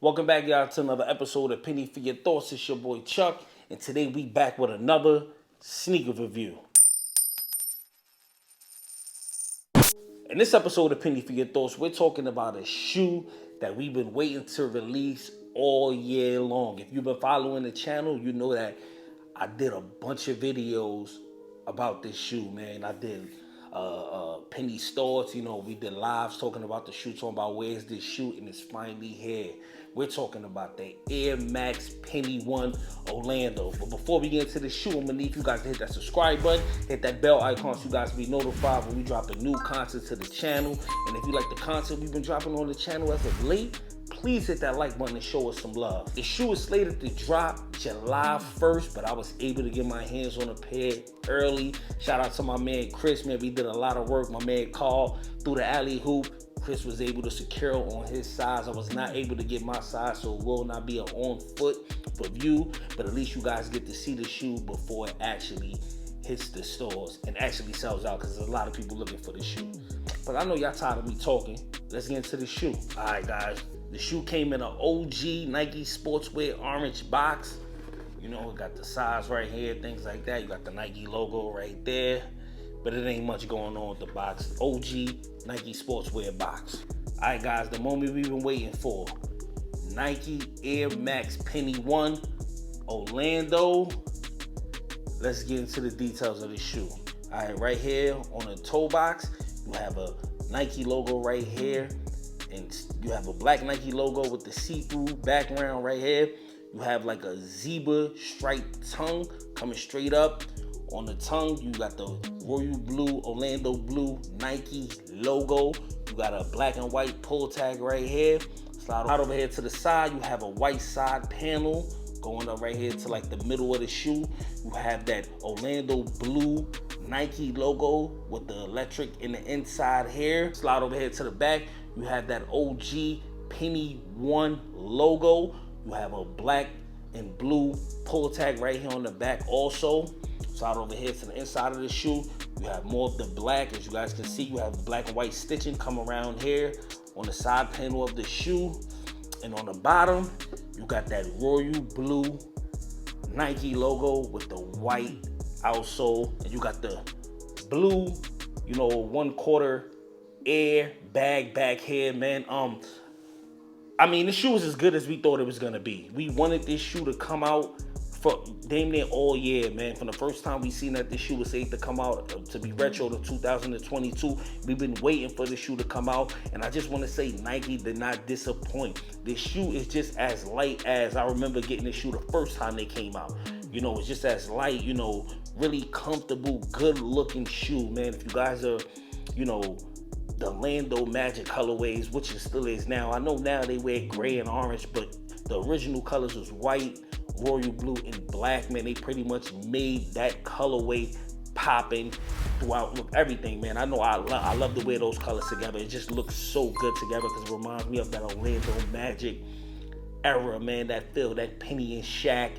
Welcome back, y'all, to another episode of Penny for Your Thoughts. It's your boy Chuck, and today we back with another sneaker review. In this episode of Penny for Your Thoughts, we're talking about a shoe that we've been waiting to release all year long. If you've been following the channel, you know that I did a bunch of videos about this shoe, man. I did Penny Stores, we did lives talking about the shoe, talking about where's this shoe, and it's finally here. We're talking about the Air Max Penny 1 Orlando. But before we get into the shoe, I'm gonna need you guys to hit that subscribe button, hit that bell icon so you guys be notified when we drop a new content to the channel. And if you like the content we've been dropping on the channel as of late, please hit that like button and show us some love. The shoe is slated to drop July 1st, but I was able to get my hands on a pair early. Shout out to my man Chris, man. We did a lot of work. My man Carl through the alley hoop. Chris was able to secure on his size. I was not able to get my size, so it will not be an on foot for view, but at least you guys get to see the shoe before it actually hits the stores and actually sells out, because there's a lot of people looking for the shoe. But I know y'all tired of me talking. Let's get into the shoe. All right, guys. The shoe came in an OG Nike Sportswear orange box. It got the size right here, things like that. You got the Nike logo right there. But it ain't much going on with the box. OG Nike Sportswear box. All right, guys, the moment we've been waiting for. Nike Air Max Penny 1 Orlando. Let's get into the details of the shoe. All right, right here on the toe box, you have a Nike logo right here. And you have a black Nike logo with the see-through background right here. You have like a zebra striped tongue coming straight up. On the tongue, you got the royal blue, Orlando blue Nike logo. You got a black and white pull tag right here. Slide out over here to the side. You have a white side panel going up right here to like the middle of the shoe. You have that Orlando blue Nike logo with the electric in the inside here. Slide over here to the back. You have that OG Penny 1 logo. You have a black and blue pull tag right here on the back also. Slide over here to the inside of the shoe. You have more of the black. As you guys can see, you have the black and white stitching come around here on the side panel of the shoe. And on the bottom, you got that royal blue Nike logo with the white outsole. And you got the blue, 1/4 air bag back here, man. The shoe is as good as we thought it was gonna be. We wanted this shoe to come out for damn near all year, man. From the first time we seen that this shoe was safe to come out to be retro to 2022, we've been waiting for the shoe to come out. And I just want to say Nike did not disappoint. This shoe is just as light as I remember getting this shoe the first time they came out. It's just as light, really comfortable, good looking shoe, man. If you guys are, the Orlando Magic colorways, which it still is now. I know now they wear gray and orange, but the original colors was white, royal blue, and black, man. They pretty much made that colorway popping throughout with everything, man. I know I love to wear those colors together. It just looks so good together because it reminds me of that Orlando Magic era, man. That feel, that Penny and Shaq,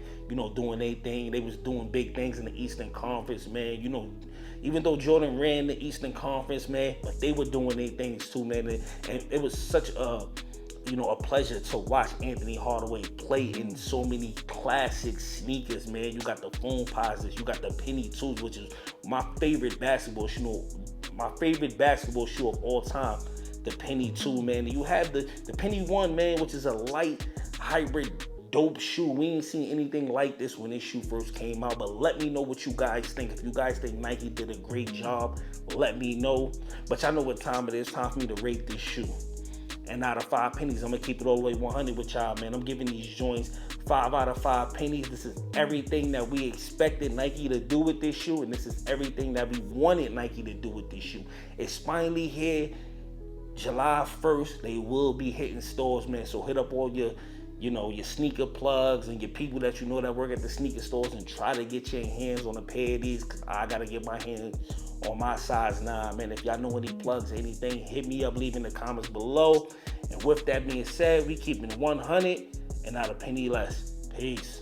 doing their thing. They was doing big things in the Eastern Conference, man. Even though Jordan ran the Eastern Conference, man, but they were doing their things too, man. And it was such a pleasure to watch Anthony Hardaway play in so many classic sneakers, man. You got the foam posits, you got the Penny 2s, which is my favorite basketball shoe, of all time, the Penny 2, man. You have the Penny 1, man, which is a light hybrid dope shoe. We ain't seen anything like this when this shoe first came out, but let me know what you guys think. If you guys think Nike did a great job, let me know. But y'all know what time it is. Time for me to rate this shoe. And out of 5 pennies, I'm gonna keep it all the way 100 with y'all, man. I'm giving these joints 5 out of 5 pennies. This is everything that we expected Nike to do with this shoe, and this is everything that we wanted Nike to do with this shoe. It's finally here, July 1st. They will be hitting stores, man. So hit up all your sneaker plugs and your people that that work at the sneaker stores and try to get your hands on a pair of these, because I gotta get my hands on my size 9, man. If y'all know any plugs or anything, hit me up, leave in the comments below. And with that being said, we keeping it 100 and not a penny less. Peace.